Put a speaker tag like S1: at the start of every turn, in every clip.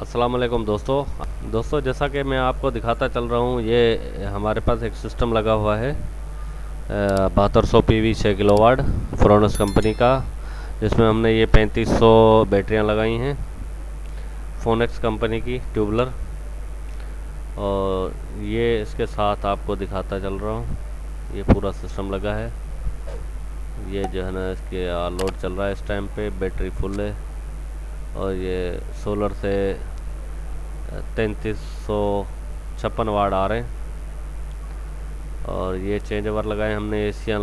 S1: अस्सलाम वालेकुम दोस्तों जैसा कि मैं आपको दिखाता चल रहा हूँ, ये हमारे पास एक सिस्टम लगा हुआ है 7200 PV 6 किलोवाट फ्रोनस कंपनी का, जिसमें हमने ये 3500 बैटरियाँ लगाई हैं फोनेक्स कंपनी की ट्यूबलर। और ये इसके साथ आपको दिखाता चल रहा हूँ, ये पूरा सिस्टम लगा है। ये जो है ना, इसके लोड चल रहा है इस टाइम पे, बैटरी फुल है। और ये सोलर से 3356 वाट आ रहे हैं। और ये चेंज ओवर लगाए हमने, एसियाँ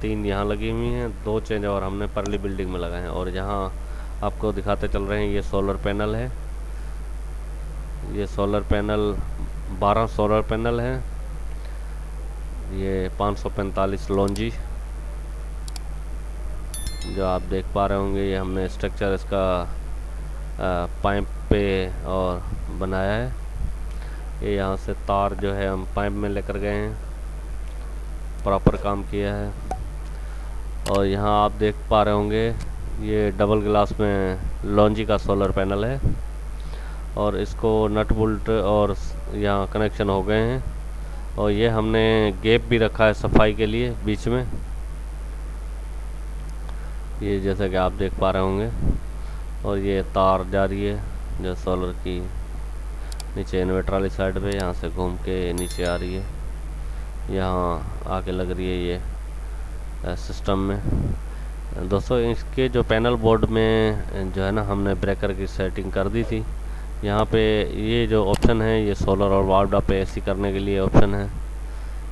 S1: 3 यहाँ लगी हुई हैं, 2 चेंज ओवर हमने परली बिल्डिंग में लगाए हैं। और यहाँ आपको दिखाते चल रहे हैं, ये सोलर पैनल है। ये सोलर पैनल 12 सोलर पैनल है। ये 545 लॉन्जी जो आप देख पा रहे होंगे, ये हमने स्ट्रक्चर इसका पाइप पे और बनाया है। ये यहाँ से तार जो है हम पाइप में लेकर गए हैं, प्रॉपर काम किया है। और यहाँ आप देख पा रहे होंगे, ये डबल ग्लास में लॉन्जी का सोलर पैनल है। और इसको नट बोल्ट और यहाँ कनेक्शन हो गए हैं। और ये हमने गैप भी रखा है सफाई के लिए बीच में, ये जैसा कि आप देख पा रहे होंगे। और ये तार जा रही है जो सोलर की नीचे इन्वर्टर वाली साइड पे, यहाँ से घूम के नीचे आ रही है, यहाँ आके लग रही है ये सिस्टम में। दोस्तों इसके जो पैनल बोर्ड में जो है ना, हमने ब्रेकर की सेटिंग कर दी थी। यहाँ पे ये जो ऑप्शन है, ये सोलर और वापडा पे एसी करने के लिए ऑप्शन है।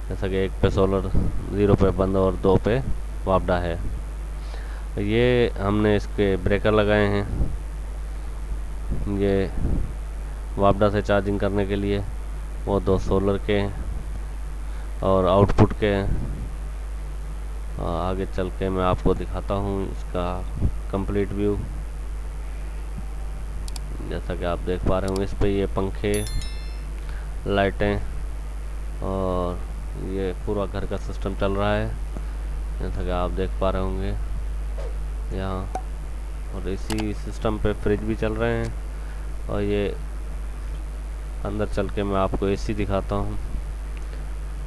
S1: जैसा कि 1 पे सोलर, 0 पे बंद और 2 पे वापडा है। ये हमने इसके ब्रेकर लगाए हैं, ये वापडा से चार्जिंग करने के लिए, वो 2 सोलर के और आउटपुट के। आगे चल के मैं आपको दिखाता हूँ इसका कंप्लीट व्यू। जैसा कि आप देख पा रहे होंगे, इस पे ये पंखे, लाइटें और ये पूरा घर का सिस्टम चल रहा है, जैसा कि आप देख पा रहे होंगे यहाँ। और इसी सिस्टम पे फ्रिज भी चल रहे हैं। और ये अंदर चल के मैं आपको एसी दिखाता हूँ,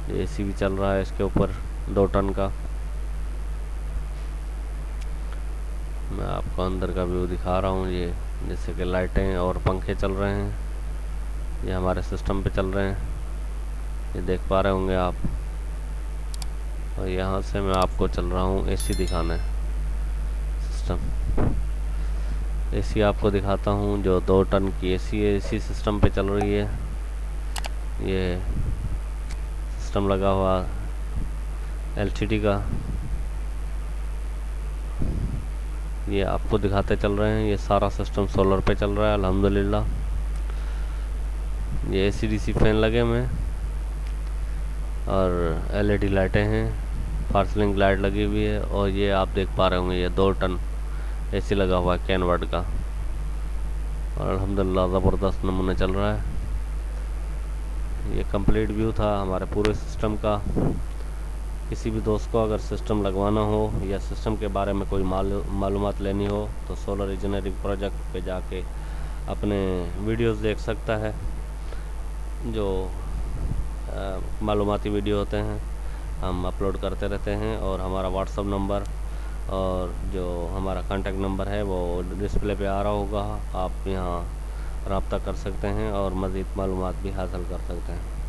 S1: ये एसी भी चल रहा है इसके ऊपर 2 टन का। मैं आपको अंदर का व्यू दिखा रहा हूँ, ये जैसे कि लाइटें और पंखे चल रहे हैं, ये हमारे सिस्टम पे चल रहे हैं, ये देख पा रहे होंगे आप। और यहाँ से मैं आपको चल रहा हूँ एसी दिखाने, सिस्टम एसी आपको दिखाता हूँ, जो 2 टन की एसी है, एसी सिस्टम पे चल रही है। ये सिस्टम लगा हुआ एलसीडी का, ये आपको दिखाते चल रहे हैं। ये सारा सिस्टम सोलर पे चल रहा है अल्हम्दुलिल्लाह। ये एसी डीसी फैन लगे हुए हैं और एलईडी लाइटें हैं, फार्सलिंग लाइट लगी हुई है। और ये आप देख पा रहे होंगे, ये 2 टन एसी लगा हुआ है कैनवर्ड का, और अल्हम्दुलिल्लाह ज़बरदस्त नमूने चल रहा है। ये कंप्लीट व्यू था हमारे पूरे सिस्टम का। किसी भी दोस्त को अगर सिस्टम लगवाना हो या सिस्टम के बारे में कोई मालूमात लेनी हो, तो सोलर इंजीनियरिंग प्रोजेक्ट पे जाके अपने वीडियोस देख सकता है, जो मालूमाती वीडियो होते हैं हम अपलोड करते रहते हैं। और हमारा व्हाट्सअप नंबर और जो हमारा कांटेक्ट नंबर है वो डिस्प्ले पे आ रहा होगा, आप यहाँ रब्ता कर सकते हैं और मज़ीद मालूमात भी हासिल कर सकते हैं।